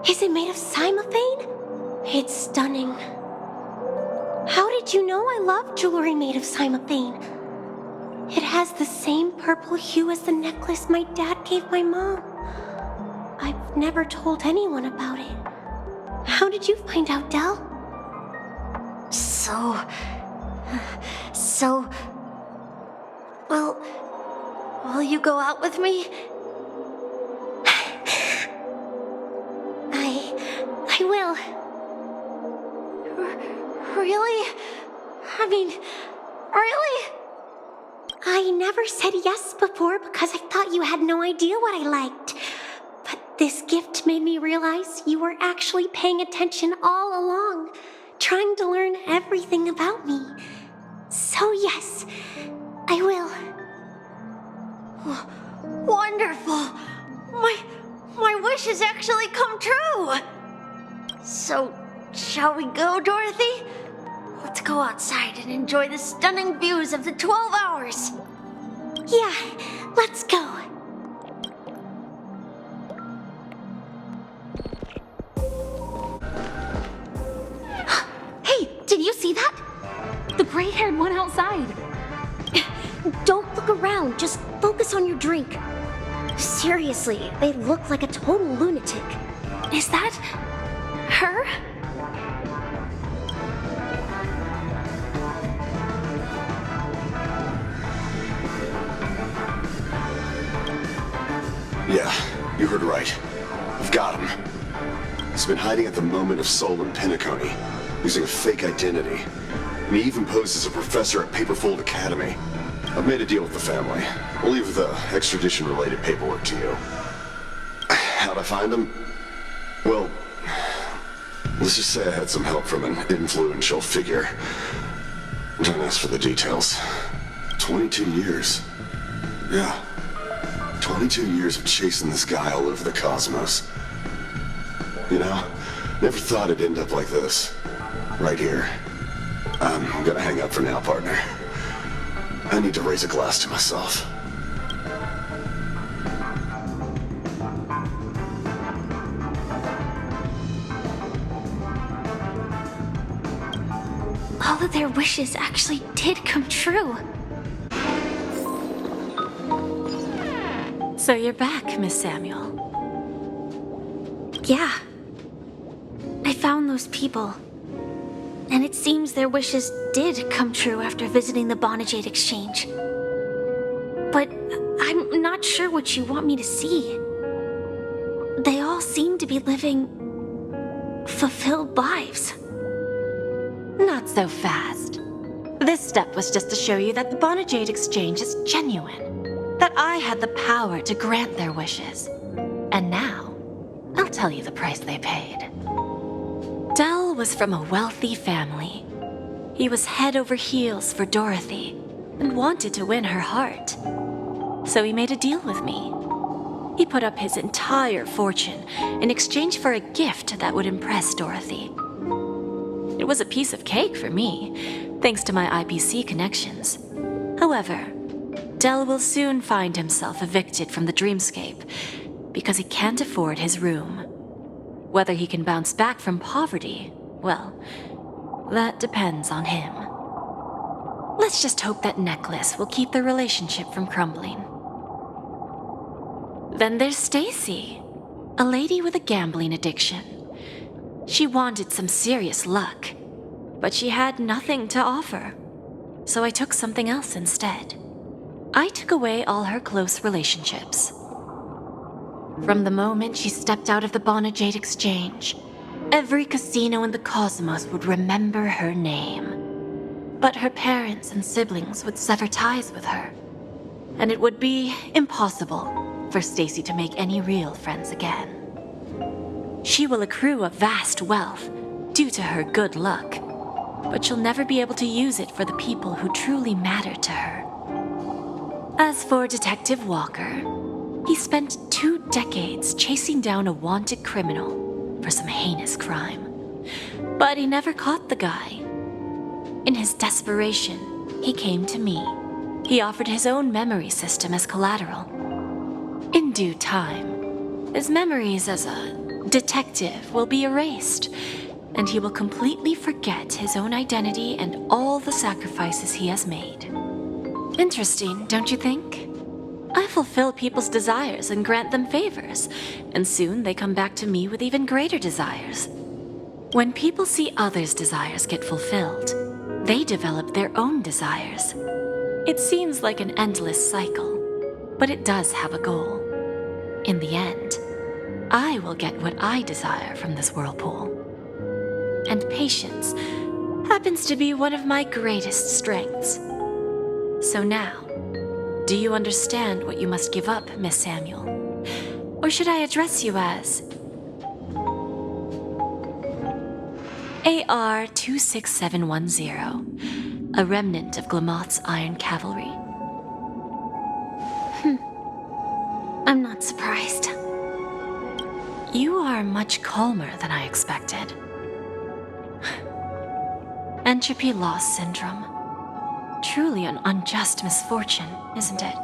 Is it made of cymophane? It's stunning. How did you know I love jewelry made of cymophane? It has the same purple hue as the necklace my dad gave my mom. I've never told anyone about it. How did you find out, Del? Well, will you go out with me? I will. Really? I mean, really? I never said yes before because I thought you had no idea what I liked. But this gift made me realize you were actually paying attention all along, trying to learn everything about me. So yes, I will. Wonderful! My wish has actually come true! So, shall we go, Dorothy? Let's go outside and enjoy the stunning views of the 12 hours. Yeah, let's go. gray-haired one outside. Don't look around, just focus on your drink. Seriously, they look like a total lunatic. Is that her? Yeah, you heard right. I've got him. He's been hiding at the Moment of Soul in Penacony, using a fake identity. And he even posed as a professor at Paperfold Academy. I've made a deal with the family. We'll leave the extradition-related paperwork to you. How'd I find him? Well, let's just say I had some help from an influential figure. Don't ask for the details. 22 years. Yeah. 22 years of chasing this guy all over the cosmos. You know, never thought it'd end up like this. Right here. I'm gonna hang up for now, partner. I need to raise a glass to myself. All of their wishes actually did come true. So you're back, Miss Samuel. Yeah. I found those people. And it seems their wishes did come true after visiting the Bonajade Exchange. But I'm not sure what you want me to see. They all seem to be living fulfilled lives. Not so fast. This step was just to show you that the Bonajade Exchange is genuine. That I had the power to grant their wishes. And now, I'll tell you the price they paid. Dell was from a wealthy family. He was head over heels for Dorothy and wanted to win her heart. So he made a deal with me. He put up his entire fortune in exchange for a gift that would impress Dorothy. It was a piece of cake for me, thanks to my IPC connections. However, Dell will soon find himself evicted from the dreamscape because he can't afford his room. Whether he can bounce back from poverty, well, that depends on him. Let's just hope that necklace will keep the relationship from crumbling. Then there's Stacy, a lady with a gambling addiction. She wanted some serious luck, but she had nothing to offer. So I took something else instead. I took away all her close relationships. From the moment she stepped out of the Bonajade Exchange, every casino in the cosmos would remember her name. But her parents and siblings would sever ties with her, and it would be impossible for Stacy to make any real friends again. She will accrue a vast wealth due to her good luck, but she'll never be able to use it for the people who truly matter to her. As for Detective Walker, he spent 2 decades chasing down a wanted criminal for some heinous crime. But he never caught the guy. In his desperation, he came to me. He offered his own memory system as collateral. In due time, his memories as a detective will be erased, and he will completely forget his own identity and all the sacrifices he has made. Interesting, don't you think? I fulfill people's desires and grant them favors, and soon they come back to me with even greater desires. When people see others' desires get fulfilled, they develop their own desires. It seems like an endless cycle, but it does have a goal. In the end, I will get what I desire from this whirlpool. And patience happens to be one of my greatest strengths. So now, do you understand what you must give up, Miss Samuel? Or should I address you as AR-26710, a remnant of Glamoth's Iron Cavalry? I'm not surprised. You are much calmer than I expected. Entropy loss syndrome. Truly an unjust misfortune, isn't it?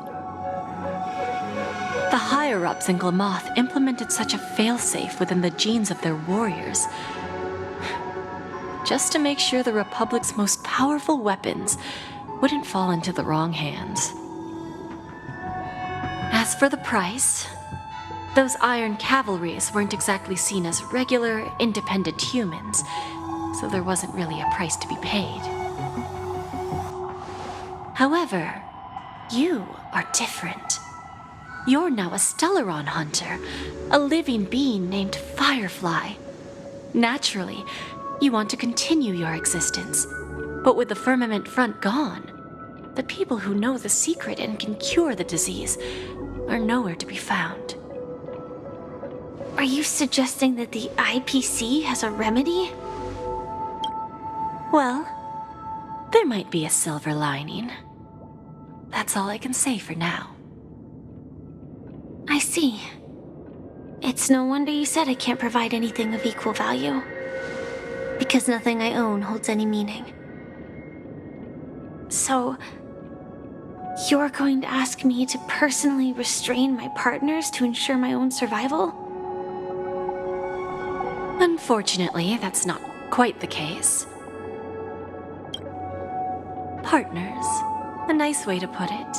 The higher-ups in Glamoth implemented such a failsafe within the genes of their warriors. just to make sure the Republic's most powerful weapons wouldn't fall into the wrong hands. As for the price, those iron cavalries weren't exactly seen as regular, independent humans, so there wasn't really a price to be paid. However, you are different. You're now a Stellaron hunter, a living being named Firefly. Naturally, you want to continue your existence, but with the firmament front gone, the people who know the secret and can cure the disease are nowhere to be found. Are you suggesting that the IPC has a remedy? Well, there might be a silver lining. That's all I can say for now. I see. It's no wonder you said I can't provide anything of equal value. Because nothing I own holds any meaning. So, you're going to ask me to personally restrain my partners to ensure my own survival? Unfortunately, that's not quite the case. Partners. A nice way to put it.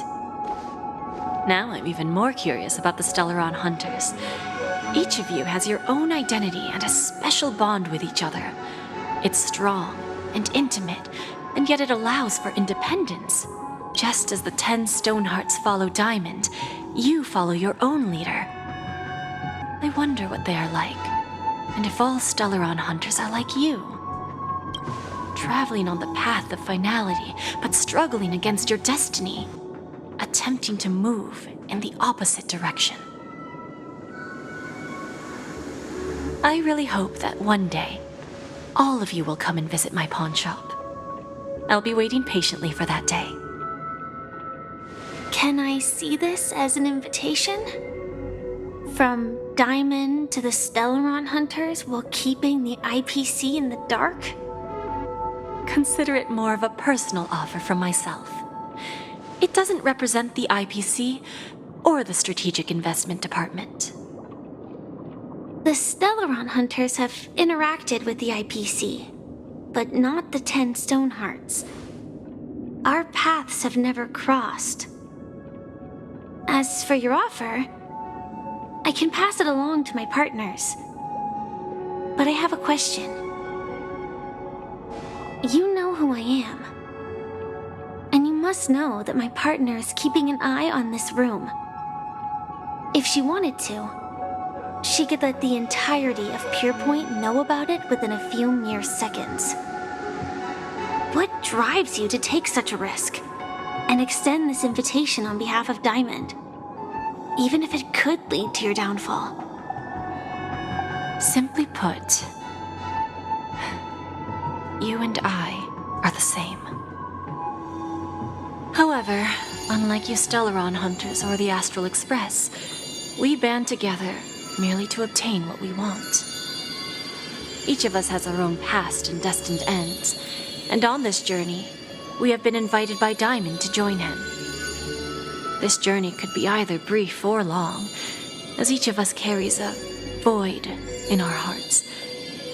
Now I'm even more curious about the Stellaron Hunters. Each of you has your own identity and a special bond with each other. It's strong and intimate, and yet it allows for independence. Just as the 10 Stonehearts follow Diamond, you follow your own leader. I wonder what they are like, and if all Stellaron Hunters are like you. Traveling on the path of finality, but struggling against your destiny. Attempting to move in the opposite direction. I really hope that one day, all of you will come and visit my pawn shop. I'll be waiting patiently for that day. Can I see this as an invitation? From Diamond to the Stellaron Hunters while keeping the IPC in the dark? Consider it more of a personal offer from myself. It doesn't represent the IPC or the Strategic Investment Department. The Stellaron Hunters have interacted with the IPC, but not the 10 Stonehearts. Our paths have never crossed. As for your offer, I can pass it along to my partners. But I have a question. You know who I am. And you must know that my partner is keeping an eye on this room. If she wanted to, she could let the entirety of Purepoint know about it within a few mere seconds. What drives you to take such a risk and extend this invitation on behalf of Diamond, even if it could lead to your downfall? Simply put, you and I are the same. However, unlike you Stellaron Hunters or the Astral Express, we band together merely to obtain what we want. Each of us has our own past and destined ends, and on this journey, we have been invited by Diamond to join him. This journey could be either brief or long, as each of us carries a void in our hearts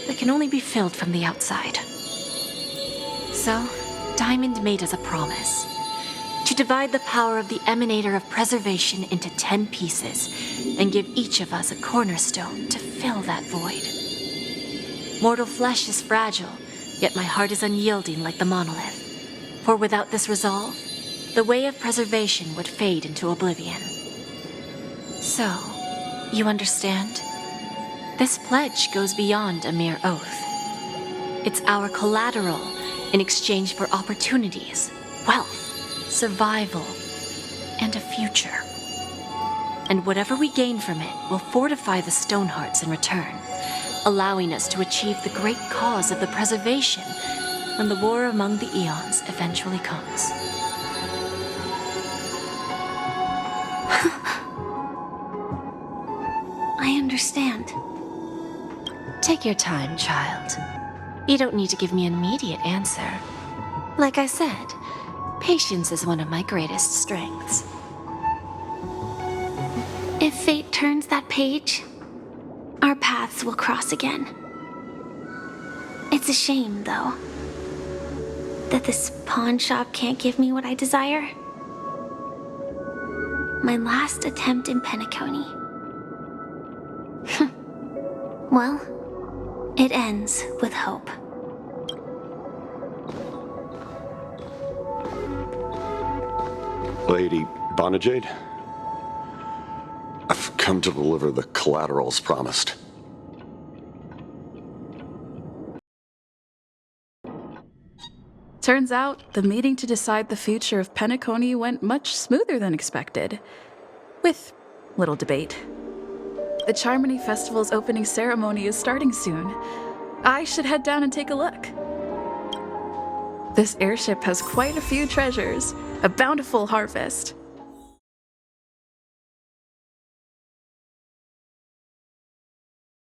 that can only be filled from the outside. So, Diamond made us a promise to divide the power of the Emanator of Preservation into 10 pieces and give each of us a cornerstone to fill that void. Mortal flesh is fragile, yet my heart is unyielding like the monolith. For without this resolve, the way of preservation would fade into oblivion. So, you understand? This pledge goes beyond a mere oath. It's our collateral in exchange for opportunities, wealth, survival, and a future. And whatever we gain from it will fortify the Stonehearts in return, allowing us to achieve the great cause of the preservation when the war among the eons eventually comes. I understand. Take your time, child. You don't need to give me an immediate answer. Like I said, patience is one of my greatest strengths. If fate turns that page, our paths will cross again. It's It's a shame, though, that this pawn shop can't give me what I desire. My last attempt in Penacony. Well, it ends with hope. Lady Bonajade, I've come to deliver the collaterals promised. Turns out, the meeting to decide the future of Penacony went much smoother than expected. With little debate. The Charmony Festival's opening ceremony is starting soon. I should head down and take a look. This airship has quite a few treasures, a bountiful harvest.